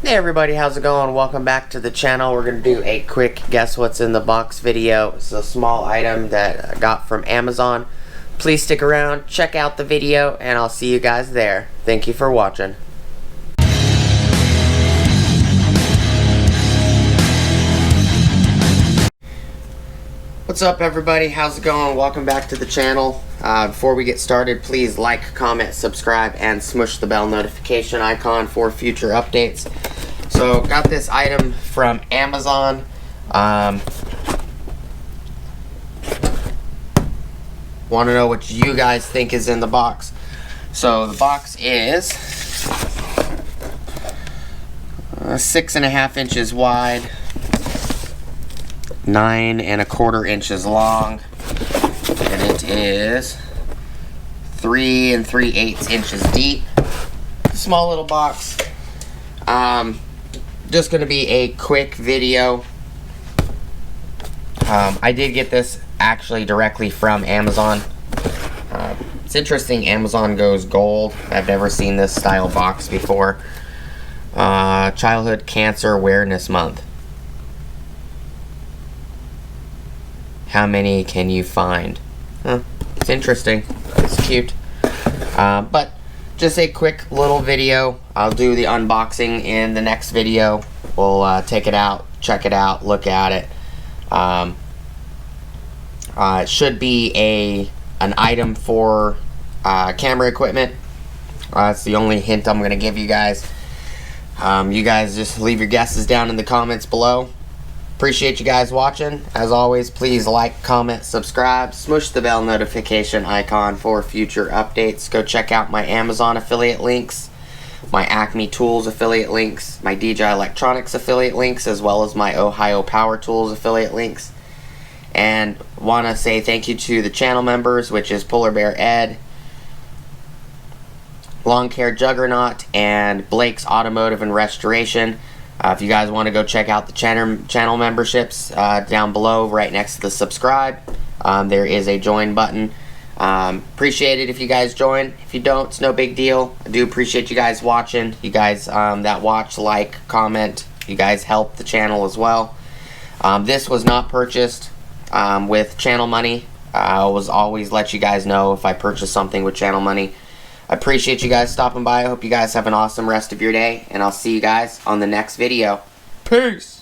Hey everybody, how's it going? Welcome back to the channel. We're going to do a quick guess what's in the box video. It's a small item that I got from Amazon. Please stick around, check out the video, and I'll see you guys there. Thank you for watching. What's up everybody, how's it going? Welcome back to the channel. Before we get started, please like, comment, subscribe, and smush the bell notification icon for future updates. So, got this item from Amazon. Want to know what you guys think is in the box. So, the box is 6.5 inches wide, 9 1/4 inches long, and it is 3 3/8 inches deep. Small little box. Just going to be a quick video. I did get this actually directly from Amazon. It's interesting, Amazon goes gold. I've never seen this style box before. Childhood Cancer Awareness Month. How many can you find? It's interesting. It's cute. But just a quick little video. I'll do the unboxing in the next video. We'll take it out, check it out, look at it. It should be an item for camera equipment. That's the only hint I'm going to give you guys. You guys just leave your guesses down in the comments below. Appreciate you guys watching. As always, please like, comment, subscribe, smush the bell notification icon for future updates. Go check out my Amazon affiliate links, my Acme Tools affiliate links, my DJI Electronics affiliate links, as well as my Ohio Power Tools affiliate links. And want to say thank you to the channel members, which is Polar Bear Ed, Long Hair Juggernaut, and Blake's Automotive and Restoration. If you guys want to go check out the channel memberships, down below right next to the subscribe, there is a join button. Appreciate it if you guys join. If you don't, it's no big deal. I do appreciate you guys watching. You guys that watch, like, comment, you guys help the channel as well. This was not purchased with channel money. I will always let you guys know if I purchase something with channel money. I appreciate you guys stopping by. I hope you guys have an awesome rest of your day, and I'll see you guys on the next video. Peace!